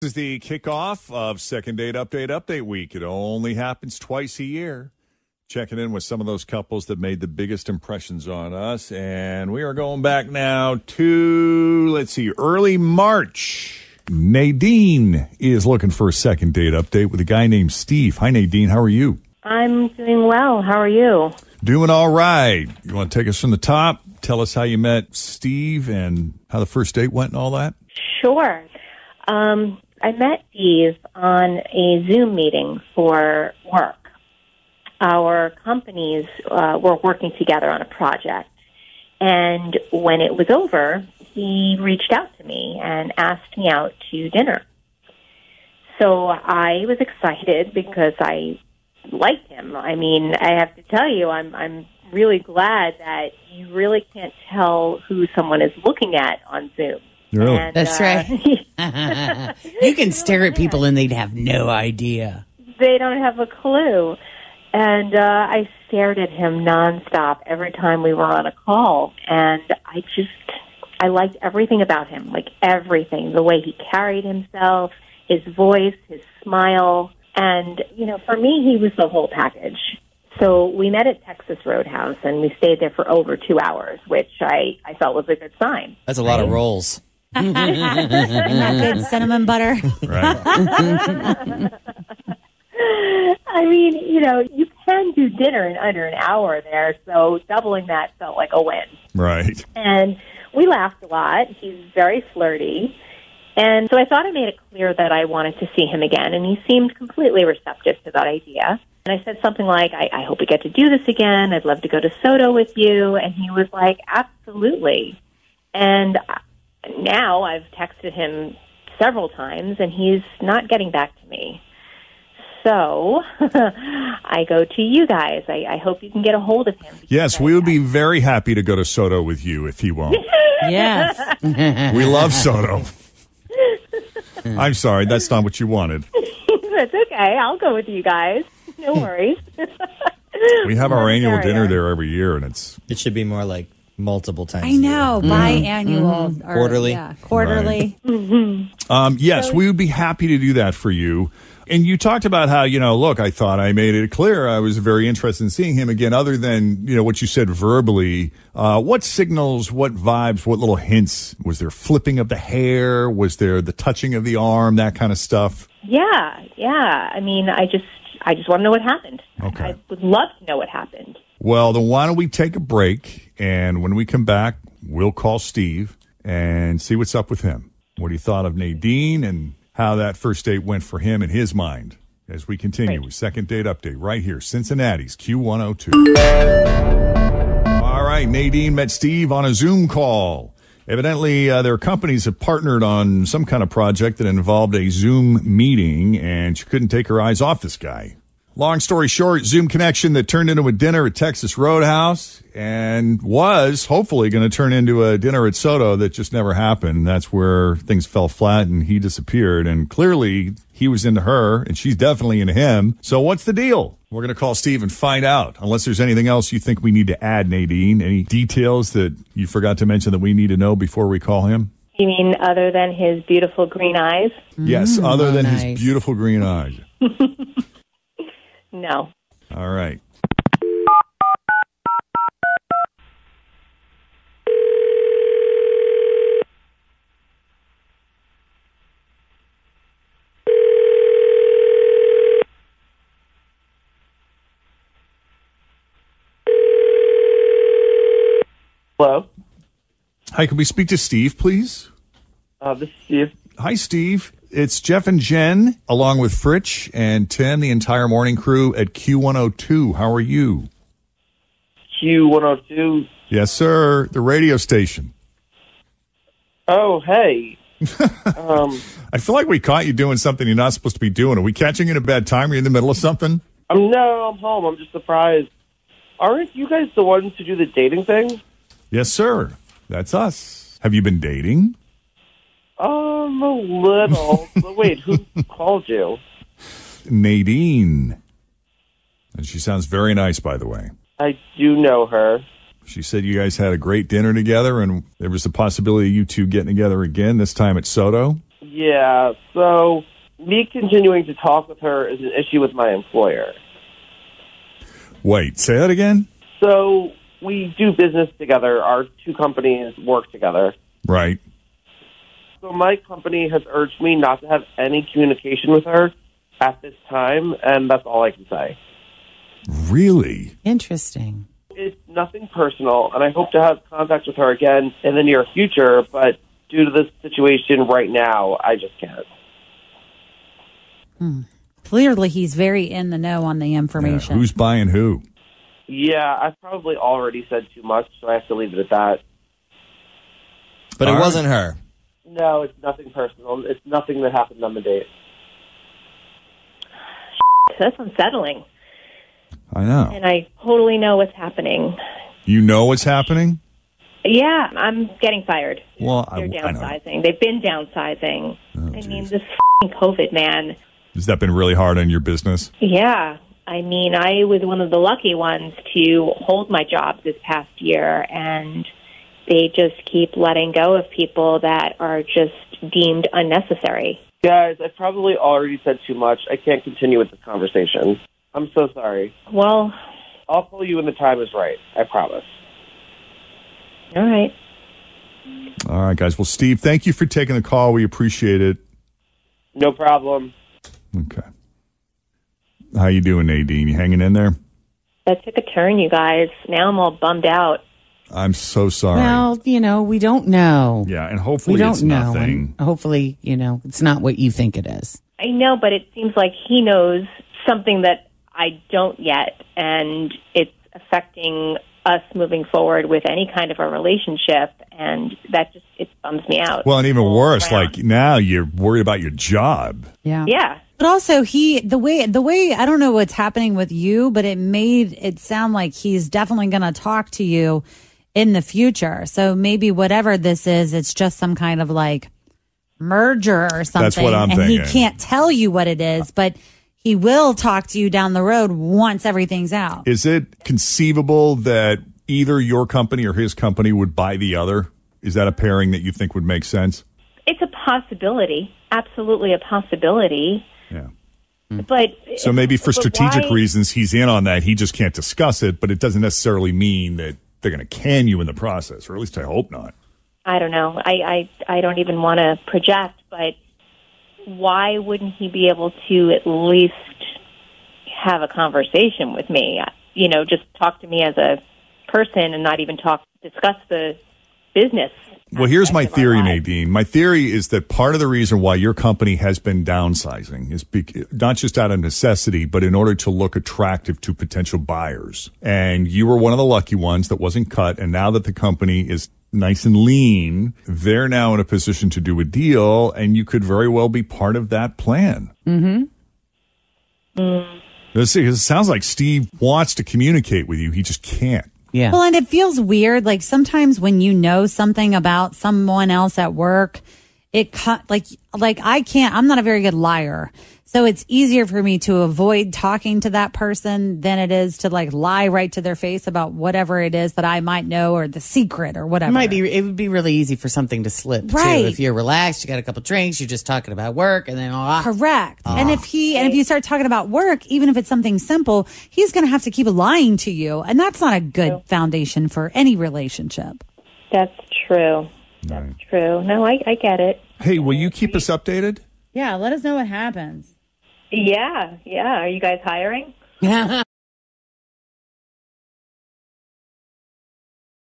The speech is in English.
This is the kickoff of Second Date Update Week. It only happens twice a year. Checking in with some of those couples that made the biggest impressions on us. And we are going back now to, early March. Nadine is looking for a second date update with a guy named Steve. Hi, Nadine. How are you? I'm doing well. How are you? Doing all right. You want to take us from the top? Tell us how you met Steve and how the first date went and all that? Sure. I met Steve on a Zoom meeting for work. Our companies were working together on a project. And when it was over, he reached out to me and asked me out to dinner. So I was excited because I liked him. I mean, I have to tell you, I'm really glad that you really can't tell who someone is looking at on Zoom. Really? And, That's right. You can stare at people and they'd have no idea. They don't have a clue. And I stared at him nonstop every time we were on a call. And I liked everything about him, like everything, the way he carried himself, his voice, his smile. And, for me, he was the whole package. So we met at Texas Roadhouse, and we stayed there for over 2 hours, which I felt was a good sign. That's a lot of rolls. Isn't that good cinnamon butter? Right. I mean, you can do dinner in under an hour there, so doubling that felt like a win. Right. And we laughed a lot. He's very flirty. And so I thought I made it clear that I wanted to see him again, and he seemed completely receptive to that idea. And I said something like, I hope we get to do this again. I'd love to go to Soto with you. And he was like, absolutely. And now I've texted him several times, and he's not getting back to me. So I go to you guys. I hope you can get a hold of him. Yes, we would be very happy to go to Soto with you if he won't. Yes. We love Soto. I'm sorry, that's not what you wanted. That's okay. I'll go with you guys. No worries. We have our annual dinner there every year, and It should be more like multiple times. I know, biannual. Or, Quarterly. Yeah, quarterly. Right. Yes, we would be happy to do that for you. And you talked about how, look, I thought I made it clear I was very interested in seeing him again, other than, what you said verbally. What signals, what vibes, what little hints? Was there flipping of the hair? Was there the touching of the arm, that kind of stuff? Yeah. I mean, I just want to know what happened. Okay. I would love to know what happened. Well, then why don't we take a break, and when we come back, we'll call Steve and see what's up with him. What he thought of Nadine and how that first date went for him in his mind as we continue with Second Date Update right here, Cincinnati's Q102. All right, Nadine met Steve on a Zoom call. Evidently, their companies have partnered on some kind of project that involved a Zoom meeting, and she couldn't take her eyes off this guy. Long story short, Zoom connection that turned into a dinner at Texas Roadhouse and was hopefully going to turn into a dinner at Soto that just never happened. That's where things fell flat and he disappeared. And clearly he was into her and she's definitely into him. So what's the deal? We're going to call Steve and find out. Unless there's anything else you think we need to add, Nadine. Any details that you forgot to mention that we need to know before we call him? You mean other than his beautiful green eyes? Yes, other than nice. his beautiful green eyes. No. All right. Hello. Hi, can we speak to Steve, please? This is Steve. Hi, Steve. It's Jeff and Jen, along with Fritch and Tim, the entire morning crew at Q102. How are you? Q102. Yes, sir. The radio station. Oh, hey. I feel like we caught you doing something you're not supposed to be doing. Are we catching you at a bad time? Are you in the middle of something? No, I'm home. I'm just surprised. Aren't you guys the ones who do the dating thing? Yes, sir. That's us. Have you been dating? A little. But wait, who called you? Nadine. And she sounds very nice, by the way. I do know her. She said you guys had a great dinner together, and there was the possibility of you two getting together again, this time at Soto. Yeah, so me continuing to talk with her is an issue with my employer. Wait, say that again? So we do business together. Our two companies work together. Right. So my company has urged me not to have any communication with her at this time, and that's all I can say. Really? Interesting. It's nothing personal, and I hope to have contact with her again in the near future, but due to this situation right now, I just can't. Clearly, he's very in the know on the Yeah, information. who's buying who? Yeah, I've probably already said too much, so I have to leave it at that. But All it right. wasn't her. No, it's nothing personal. It's nothing that happened on the date. That's unsettling. I know. And I totally know what's happening. You know what's happening? Yeah, I'm getting fired. Well, They're I know. downsizing. They've been downsizing. I mean, geez. this COVID, man. Has that been really hard on your business? Yeah. I mean, I was one of the lucky ones to hold my job this past year, and they just keep letting go of people that are just deemed unnecessary. Guys, I probably already said too much. I can't continue with this conversation. I'm so sorry. Well, I'll call you when the time is right. I promise. all right. All right, guys. Well, Steve, thank you for taking the call. We appreciate it. No problem. Okay. How you doing, Nadine? You hanging in there? That took a turn, you guys. Now I'm all bummed out. I'm so sorry. Well, we don't know. Yeah, and We hopefully don't it's know. nothing. And hopefully, it's not what you think it is. I know, but it seems like he knows something that I don't yet, and it's affecting us moving forward with any kind of a relationship, and that just, it bums me out. Well, and even all worse, around. like now you're worried about your job. Yeah. Yeah. But also the way I don't know what's happening with you, but it made it sound like he's definitely going to talk to you in the future. So maybe whatever this is, it's just some kind of like merger or something. That's what I'm and thinking. he can't tell you what it is, but he will talk to you down the road once everything's out. Is it conceivable that either your company or his company would buy the other? Is that a pairing that you think would make sense? It's a possibility. Absolutely a possibility. Yeah. But So maybe for but strategic why- reasons, he's in on that. He just can't discuss it, but it doesn't necessarily mean that they're going to can you in the process, or at least I hope not. I don't know. I don't even want to project, but why wouldn't he be able to at least have a conversation with me? Just talk to me as a person and not even discuss the business. Well, here's my aspect of our theory, lives. Nadine. My theory is that part of the reason why your company has been downsizing is not just out of necessity, but in order to look attractive to potential buyers. And you were one of the lucky ones that wasn't cut. And now that the company is nice and lean, they're now in a position to do a deal, and you could very well be part of that plan. It sounds like Steve wants to communicate with you. He just can't. Yeah. Well, and it feels weird. Like sometimes when you know something about someone else at work, I'm not a very good liar. So it's easier for me to avoid talking to that person than it is to lie right to their face about whatever it is that I might know or the secret or whatever. It would be really easy for something to slip. Right. Too. If you're relaxed, you got a couple drinks, you're just talking about work, and then Correct. And if you start talking about work, even if it's something simple, he's going to have to keep lying to you. And that's not a good foundation for any relationship. That's true. That's true. No, I get it. Hey, will you keep us updated? Yeah. Let us know what happens. Yeah. Are you guys hiring?